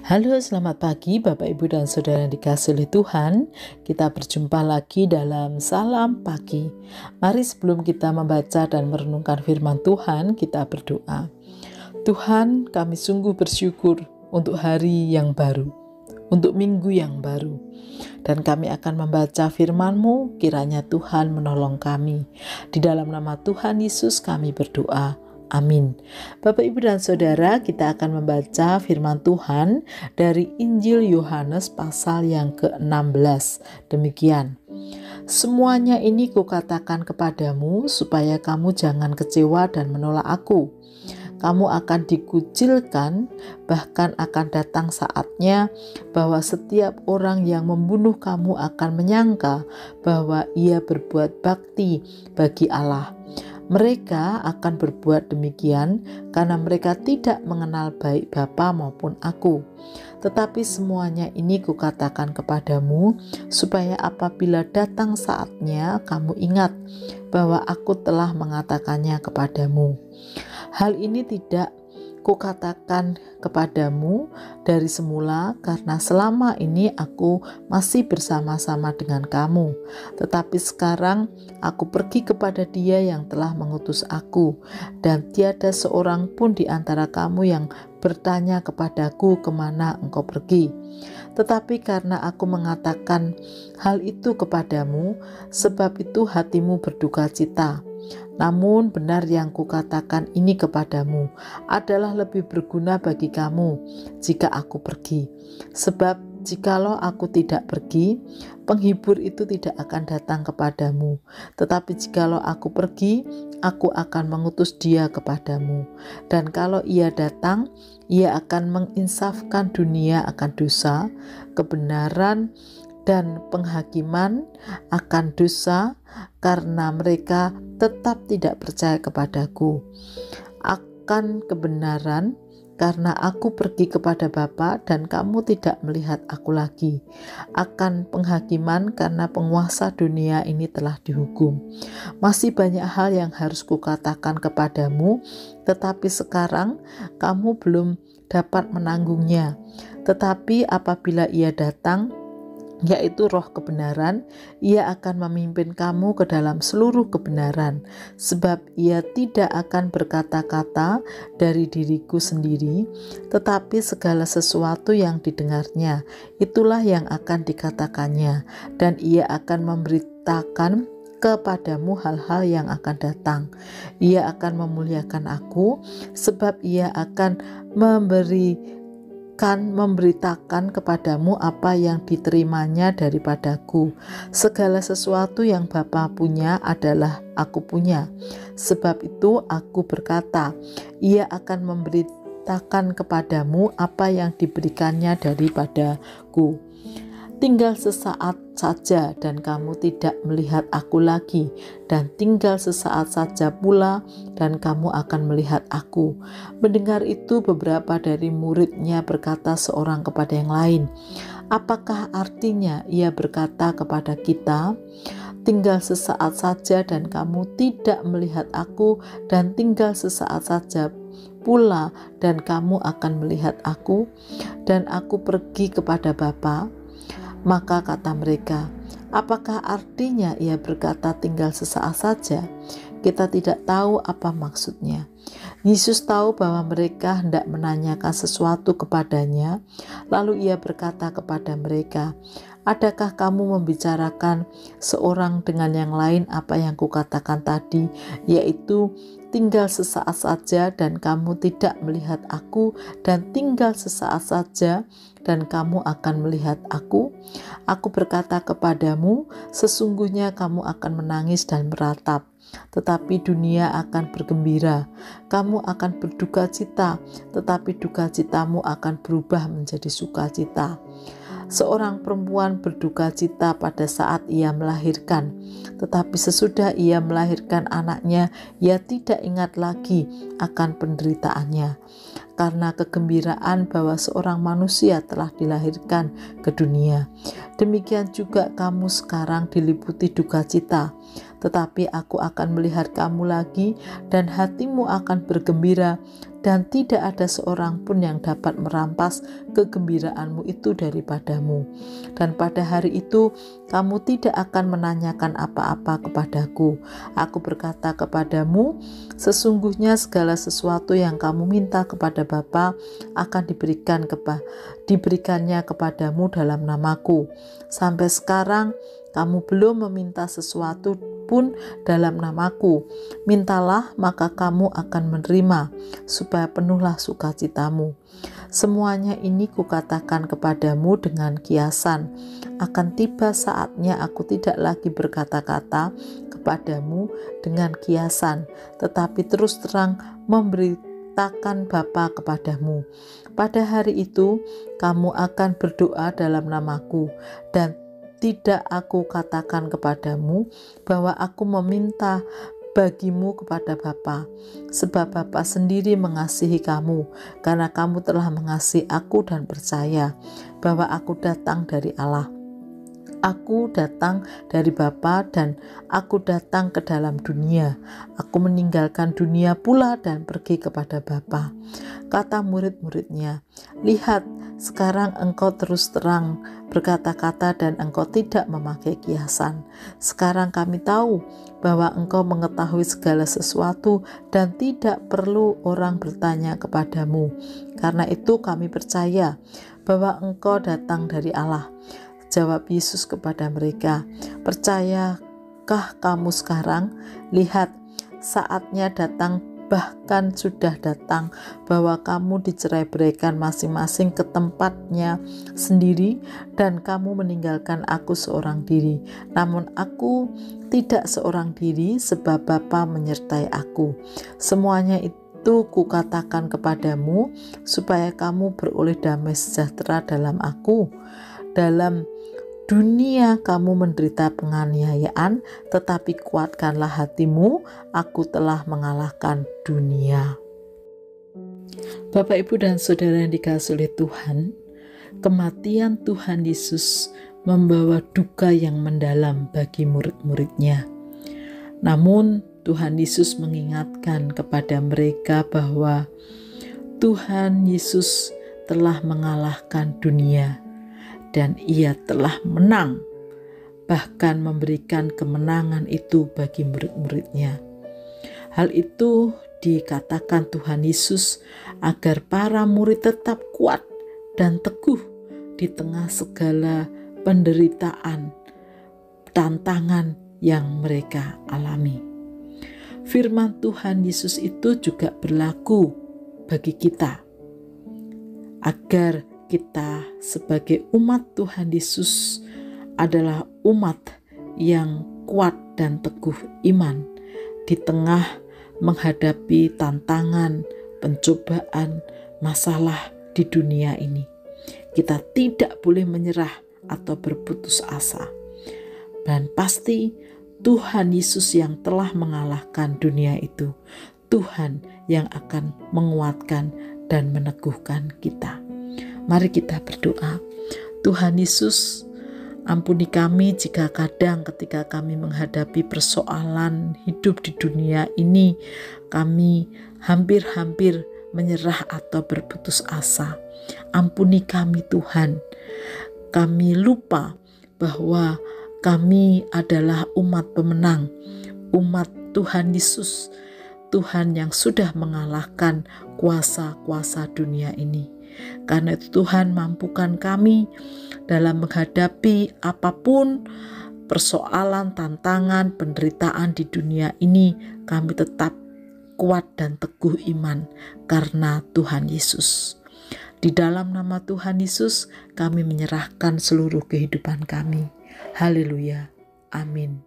Halo, selamat pagi Bapak, Ibu, dan Saudara yang dikasihi oleh Tuhan. Kita berjumpa lagi dalam Salam Pagi. Mari sebelum kita membaca dan merenungkan firman Tuhan, kita berdoa. Tuhan, kami sungguh bersyukur untuk hari yang baru, untuk minggu yang baru. Dan kami akan membaca firman-Mu, kiranya Tuhan menolong kami. Di dalam nama Tuhan Yesus kami berdoa. Amin. Bapak, Ibu, dan Saudara, kita akan membaca firman Tuhan dari Injil Yohanes pasal yang ke-16. Demikian. Semuanya ini kukatakan kepadamu supaya kamu jangan kecewa dan menolak aku. Kamu akan dikucilkan, bahkan akan datang saatnya bahwa setiap orang yang membunuh kamu akan menyangka bahwa ia berbuat bakti bagi Allah. Mereka akan berbuat demikian karena mereka tidak mengenal baik Bapa maupun aku. Tetapi semuanya ini kukatakan kepadamu supaya apabila datang saatnya kamu ingat bahwa aku telah mengatakannya kepadamu. Hal ini tidak kukatakan kepadamu dari semula karena selama ini aku masih bersama-sama dengan kamu. Tetapi sekarang aku pergi kepada Dia yang telah mengutus aku, dan tiada seorang pun di antara kamu yang bertanya kepadaku kemana engkau pergi. Tetapi karena aku mengatakan hal itu kepadamu, sebab itu hatimu berduka cita. Namun benar yang kukatakan ini kepadamu adalah lebih berguna bagi kamu jika aku pergi. Sebab jikalau aku tidak pergi, penghibur itu tidak akan datang kepadamu. Tetapi jikalau aku pergi, aku akan mengutus Dia kepadamu. Dan kalau Ia datang, Ia akan menginsafkan dunia akan dosa, kebenaran, dan penghakiman akan dosa, karena mereka tetap tidak percaya kepadaku. Akan kebenaran, karena aku pergi kepada Bapa dan kamu tidak melihat aku lagi. Akan penghakiman, karena penguasa dunia ini telah dihukum. Masih banyak hal yang harus kukatakan kepadamu, tetapi sekarang kamu belum dapat menanggungnya. Tetapi apabila Ia datang, yaitu Roh kebenaran, Ia akan memimpin kamu ke dalam seluruh kebenaran, sebab Ia tidak akan berkata-kata dari diriku sendiri, tetapi segala sesuatu yang didengarnya, itulah yang akan dikatakannya, dan Ia akan memberitakan kepadamu hal-hal yang akan datang. Ia akan memuliakan aku, sebab Ia akan memberitakan kepadamu apa yang diterimanya daripadaku. Segala sesuatu yang Bapa punya adalah aku punya. Sebab itu aku berkata, Ia akan memberitakan kepadamu apa yang diberikannya daripadaku. Tinggal sesaat saja dan kamu tidak melihat aku lagi, dan tinggal sesaat saja pula dan kamu akan melihat aku. Mendengar itu beberapa dari muridnya berkata seorang kepada yang lain, apakah artinya Ia berkata kepada kita, tinggal sesaat saja dan kamu tidak melihat aku, dan tinggal sesaat saja pula dan kamu akan melihat aku, dan aku pergi kepada Bapa? Maka kata mereka, apakah artinya Ia berkata tinggal sesaat saja? Kita tidak tahu apa maksudnya. Yesus tahu bahwa mereka hendak menanyakan sesuatu kepadanya, lalu Ia berkata kepada mereka, adakah kamu membicarakan seorang dengan yang lain apa yang kukatakan tadi, yaitu tinggal sesaat saja dan kamu tidak melihat aku, dan tinggal sesaat saja dan kamu akan melihat aku? Aku berkata kepadamu, sesungguhnya kamu akan menangis dan meratap, tetapi dunia akan bergembira. Kamu akan berduka cita, tetapi duka citamu akan berubah menjadi sukacita. Seorang perempuan berduka cita pada saat ia melahirkan, tetapi sesudah ia melahirkan anaknya, ia tidak ingat lagi akan penderitaannya, karena kegembiraan bahwa seorang manusia telah dilahirkan ke dunia. Demikian juga kamu sekarang diliputi duka cita, tetapi aku akan melihat kamu lagi dan hatimu akan bergembira, dan tidak ada seorang pun yang dapat merampas kegembiraanmu itu daripadamu. Dan pada hari itu kamu tidak akan menanyakan apa-apa kepadaku. Aku berkata kepadamu, sesungguhnya segala sesuatu yang kamu minta kepada Bapa akan diberikannya kepadamu dalam namaku. Sampai sekarang kamu belum meminta sesuatu pun dalam namaku. Mintalah, maka kamu akan menerima, supaya penuhlah sukacitamu. Semuanya ini kukatakan kepadamu dengan kiasan. Akan tiba saatnya aku tidak lagi berkata-kata kepadamu dengan kiasan, tetapi terus terang memberitakan Bapa kepadamu. Pada hari itu kamu akan berdoa dalam namaku, dan tidak aku katakan kepadamu bahwa aku meminta bagimu kepada Bapa, sebab Bapa sendiri mengasihi kamu, karena kamu telah mengasihi aku dan percaya bahwa aku datang dari Allah. Aku datang dari Bapa dan aku datang ke dalam dunia. Aku meninggalkan dunia pula dan pergi kepada Bapa. Kata murid-muridnya, lihat, sekarang engkau terus terang berkata-kata dan engkau tidak memakai kiasan. Sekarang kami tahu bahwa engkau mengetahui segala sesuatu dan tidak perlu orang bertanya kepadamu. Karena itu kami percaya bahwa engkau datang dari Allah. Jawab Yesus kepada mereka, percayakah kamu sekarang? Lihat, saatnya datang, bahkan sudah datang, bahwa kamu dicerai-beraikan masing-masing ke tempatnya sendiri, dan kamu meninggalkan aku seorang diri. Namun aku tidak seorang diri, sebab Bapa menyertai aku. Semuanya itu kukatakan kepadamu, supaya kamu beroleh damai sejahtera dalam aku. Dalam dunia kamu menderita penganiayaan, tetapi kuatkanlah hatimu, aku telah mengalahkan dunia. Bapak, Ibu, dan Saudara yang dikasihi oleh Tuhan, kematian Tuhan Yesus membawa duka yang mendalam bagi murid-muridnya. Namun Tuhan Yesus mengingatkan kepada mereka bahwa Tuhan Yesus telah mengalahkan dunia, dan ia telah menang, bahkan memberikan kemenangan itu bagi murid-muridnya. Hal itu dikatakan Tuhan Yesus agar para murid tetap kuat dan teguh di tengah segala penderitaan, tantangan yang mereka alami. Firman Tuhan Yesus itu juga berlaku bagi kita, agar kita sebagai umat Tuhan Yesus adalah umat yang kuat dan teguh iman di tengah menghadapi tantangan, pencobaan, masalah di dunia ini. Kita tidak boleh menyerah atau berputus asa. Dan pasti Tuhan Yesus yang telah mengalahkan dunia itu, Tuhan yang akan menguatkan dan meneguhkan kita. Mari kita berdoa. Tuhan Yesus, ampuni kami jika kadang ketika kami menghadapi persoalan hidup di dunia ini, kami hampir-hampir menyerah atau berputus asa. Ampuni kami Tuhan. Kami lupa bahwa kami adalah umat pemenang, umat Tuhan Yesus, Tuhan yang sudah mengalahkan kuasa-kuasa dunia ini. Karena itu Tuhan, mampukan kami dalam menghadapi apapun persoalan, tantangan, penderitaan di dunia ini, kami tetap kuat dan teguh iman karena Tuhan Yesus. Di dalam nama Tuhan Yesus kami menyerahkan seluruh kehidupan kami. Haleluya. Amin.